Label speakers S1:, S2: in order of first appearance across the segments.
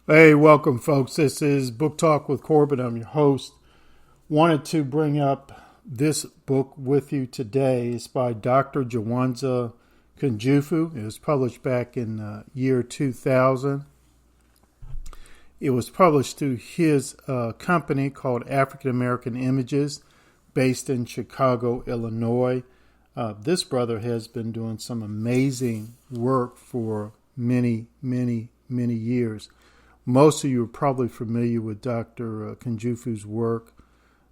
S1: Hey, welcome, folks. This is Book Talk with Corbin. I'm your host. Wanted to bring up this book with you today. It's by Dr. Jawanza Kunfufu. It was published back in year 2000. It was published through his company called African American Images, based in Chicago, Illinois. This brother has been doing some amazing work for many years. Most of you are probably familiar with Dr. Kunfufu's work,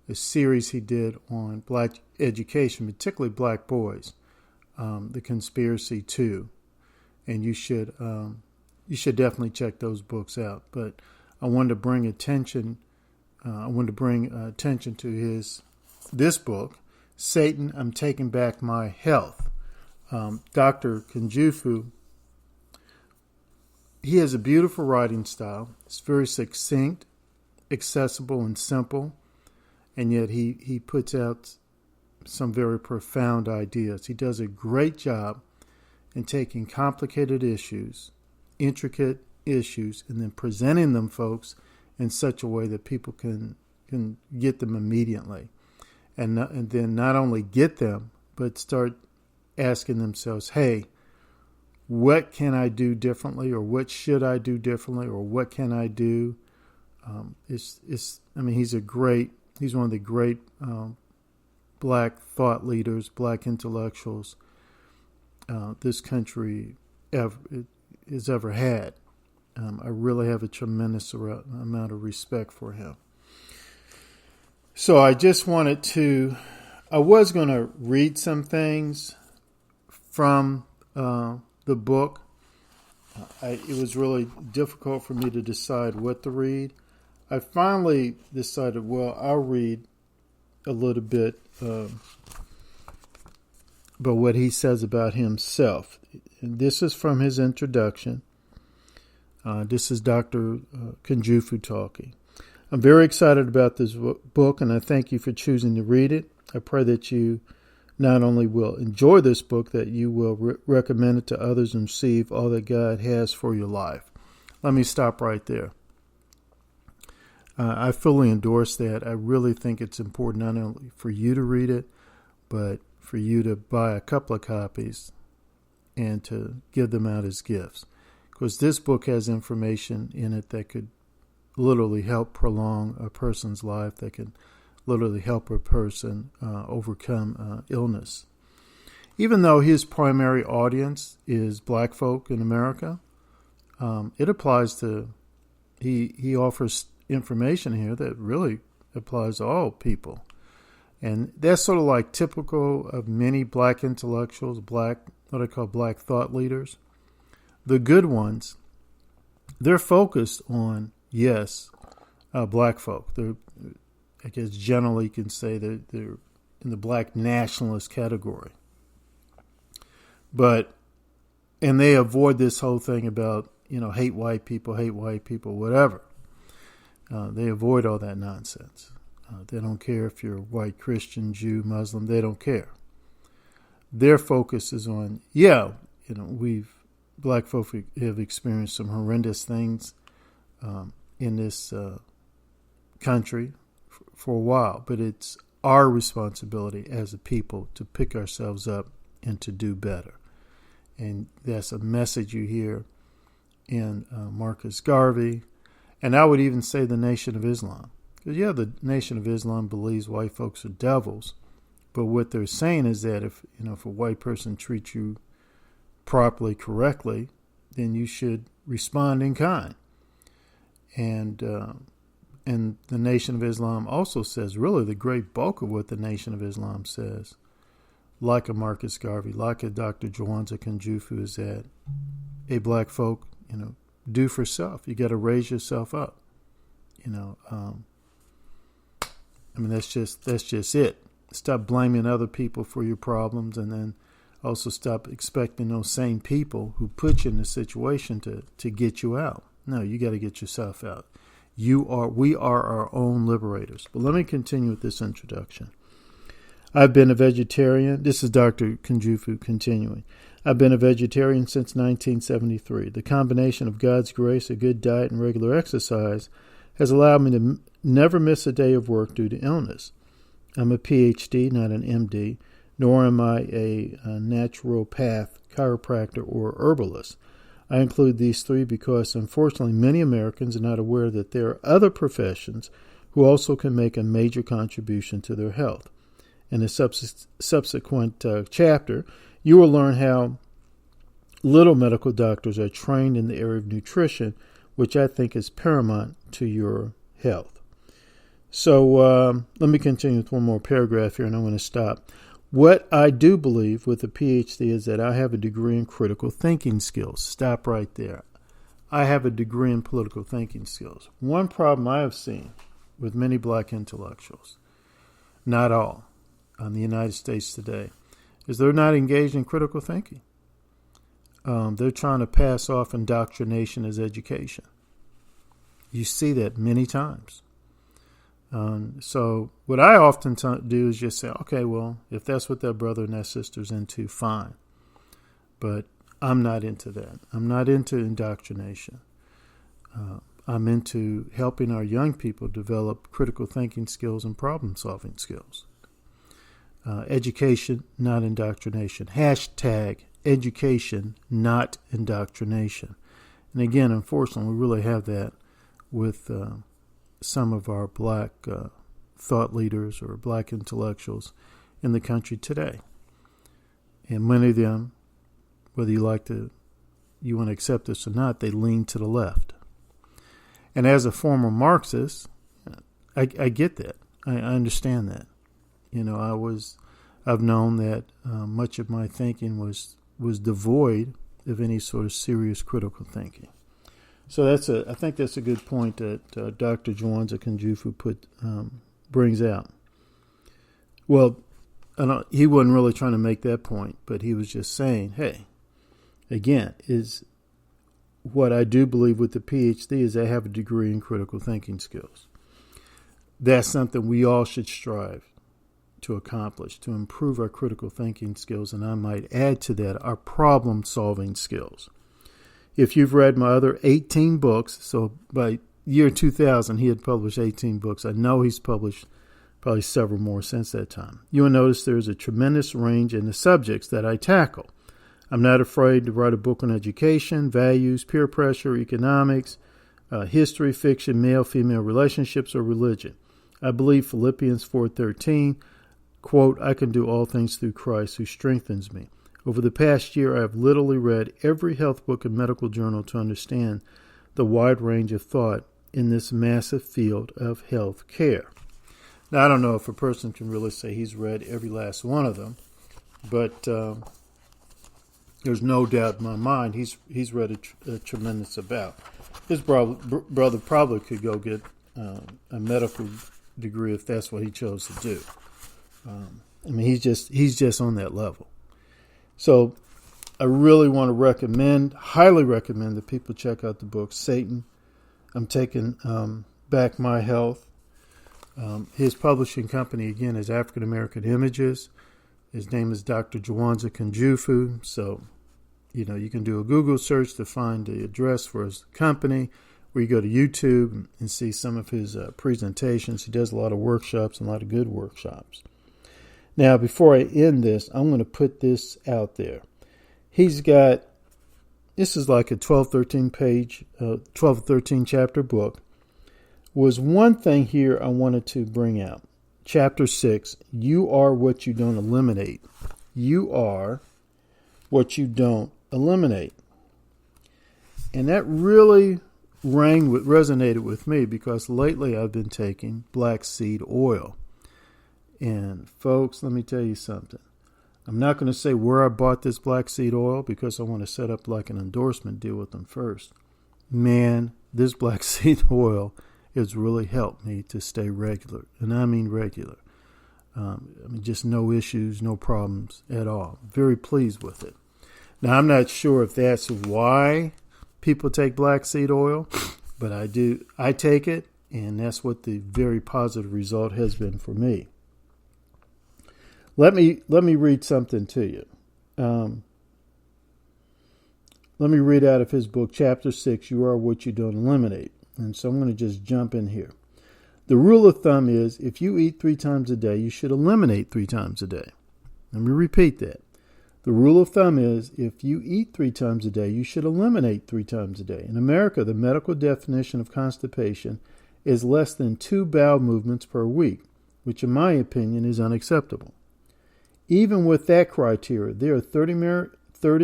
S1: a series he did on black education, particularly black boys, The Conspiracy 2. And you should definitely check those books out. But I wanted to bring attention to this book, Satan, I'm Taking Back My Health. Dr. Kunfufu, he has a beautiful writing style. It's very succinct, accessible, and simple. And yet he puts out some very profound ideas. He does a great job in taking complicated issues, intricate issues, and then presenting them, folks, in such a way that people can get them immediately. And then not only get them, but start asking themselves, hey, what can I do differently, or what should I do differently, or what can I do? He's one of the great black thought leaders, black intellectuals this country has ever had. I really have a tremendous amount of respect for him. So I was going to read some things from the book. It was really difficult for me to decide what to read. I finally decided, I'll read a little bit about what he says about himself. And this is from his introduction. This is Dr. Kunfufu talking. I'm very excited about this book, and I thank you for choosing to read it. I pray that you not only will enjoy this book, that you will recommend it to others and receive all that God has for your life. Let me stop right there. I fully endorse that. I really think it's important not only for you to read it, but for you to buy a couple of copies and to give them out as gifts. Because this book has information in it that could literally help prolong a person's life, that could literally help a person overcome illness. Even though his primary audience is black folk in America, it applies to, he offers information here that really applies to all people. And that's sort of like typical of many black intellectuals, what I call black thought leaders. The good ones, they're focused on, black folk. I guess generally you can say that they're in the black nationalist category. And they avoid this whole thing about, hate white people, whatever. They avoid all that nonsense. They don't care if you're white, Christian, Jew, Muslim. They don't care. Their focus is on, black folk have experienced some horrendous things in this country for a while, but it's our responsibility as a people to pick ourselves up and to do better. And that's a message you hear in Marcus Garvey, and I would even say the Nation of Islam. Because, the Nation of Islam believes white folks are devils, but what they're saying is that if a white person treats you properly, correctly, then you should respond in kind. And the Nation of Islam also says, really the great bulk of what the Nation of Islam says, like a Marcus Garvey, like a Dr. Jawanza Kunfufu, is that, hey, black folk, do for self. You got to raise yourself up. That's just it. Stop blaming other people for your problems, and then also stop expecting those same people who put you in the situation to get you out. No, you got to get yourself out. We are our own liberators. But let me continue with this introduction. I've been a vegetarian. This is Dr. Kunfufu continuing. I've been a vegetarian since 1973. The combination of God's grace, a good diet, and regular exercise has allowed me to never miss a day of work due to illness. I'm a PhD, not an MD, nor am I a naturopath, chiropractor, or herbalist. I include these three because, unfortunately, many Americans are not aware that there are other professions who also can make a major contribution to their health. In a subsequent chapter, you will learn how little medical doctors are trained in the area of nutrition, which I think is paramount to your health. So let me continue with one more paragraph here, and I'm going to stop. What I do believe with a PhD is that I have a degree in critical thinking skills. Stop right there. I have a degree in political thinking skills. One problem I have seen with many black intellectuals, not all, in the United States today, is they're not engaged in critical thinking. They're trying to pass off indoctrination as education. You see that many times. So what I often do is just say, okay, well, if that's what that brother and that sister's into, fine. But I'm not into that. I'm not into indoctrination. I'm into helping our young people develop critical thinking skills and problem-solving skills. Education, not indoctrination. Hashtag education, not indoctrination. And again, unfortunately, we really have that with some of our black thought leaders or black intellectuals in the country today. And many of them, whether you want to accept this or not, they lean to the left. And as a former Marxist, I get that. I understand that. You know, I've known that much of my thinking was devoid of any sort of serious critical thinking. So I think that's a good point that Dr. Juwanza Kunfufu brings out. Well, he wasn't really trying to make that point, but he was just saying, hey, again, is what I do believe with the PhD is I have a degree in critical thinking skills. That's something we all should strive to accomplish, to improve our critical thinking skills, and I might add to that our problem-solving skills. If you've read my other 18 books, so by year 2000 he had published 18 books. I know he's published probably several more since that time. You will notice there's a tremendous range in the subjects that I tackle. I'm not afraid to write a book on education, values, peer pressure, economics, history, fiction, male-female relationships, or religion. I believe Philippians 4:13, quote, I can do all things through Christ who strengthens me. Over the past year, I have literally read every health book and medical journal to understand the wide range of thought in this massive field of health care. Now, I don't know if a person can really say he's read every last one of them, but there's no doubt in my mind he's read a tremendous amount. His brother probably could go get a medical degree if that's what he chose to do. I mean, he's just on that level. So I really want to highly recommend that people check out the book, Satan, I'm Taking Back My Health. His publishing company, again, is African American Images. His name is Dr. Juwanza Kunfufu. So, you know, you can do a Google search to find the address for his company, or you go to YouTube and see some of his presentations. He does a lot of workshops and a lot of good workshops. Now, before I end this, I'm going to put this out there. He's got, this is like a 13 chapter book. Was one thing here I wanted to bring out. Chapter 6, you are what you don't eliminate. You are what you don't eliminate. And that really resonated with me because lately I've been taking black seed oil. And folks, let me tell you something. I'm not going to say where I bought this black seed oil because I want to set up like an endorsement deal with them first. Man, this black seed oil has really helped me to stay regular. And I mean regular. Just no issues, no problems at all. Very pleased with it. Now, I'm not sure if that's why people take black seed oil, but I do. I take it, and that's what the very positive result has been for me. Let me read something to you. let me read out of his book, Chapter 6, You Are What You Don't Eliminate. And so I'm going to just jump in here. The rule of thumb is if you eat 3 times a day, you should eliminate 3 times a day. Let me repeat that. The rule of thumb is if you eat 3 times a day, you should eliminate 3 times a day. In America, the medical definition of constipation is less than 2 bowel movements per week, which in my opinion is unacceptable. Even with that criteria, there are 30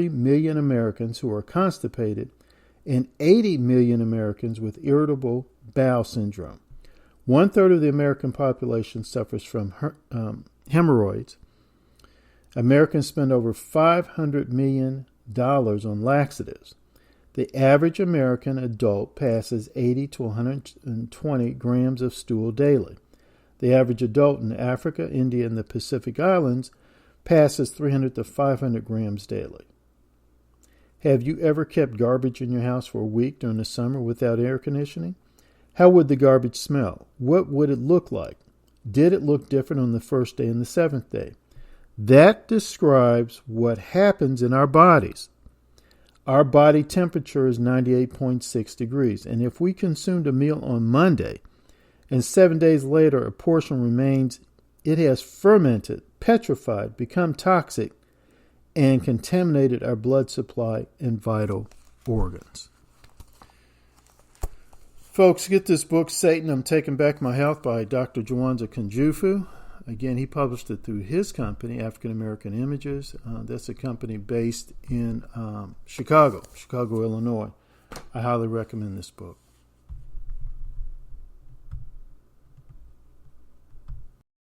S1: million Americans who are constipated and 80 million Americans with irritable bowel syndrome. 1/3 of the American population suffers from hemorrhoids. Americans spend over $500 million on laxatives. The average American adult passes 80 to 120 grams of stool daily. The average adult in Africa, India, and the Pacific Islands passes 300 to 500 grams daily. Have you ever kept garbage in your house for a week during the summer without air conditioning? How would the garbage smell? What would it look like? Did it look different on the first day and the 7th day? That describes what happens in our bodies. Our body temperature is 98.6 degrees, and if we consumed a meal on Monday and 7 days later a portion remains, it has fermented, petrified, become toxic, and contaminated our blood supply and vital organs. Folks, get this book, Satan, I'm Taking Back My Health, by Dr. Jawanza Kunfufu. Again, he published it through his company, African American Images. That's a company based in Chicago, Illinois. I highly recommend this book.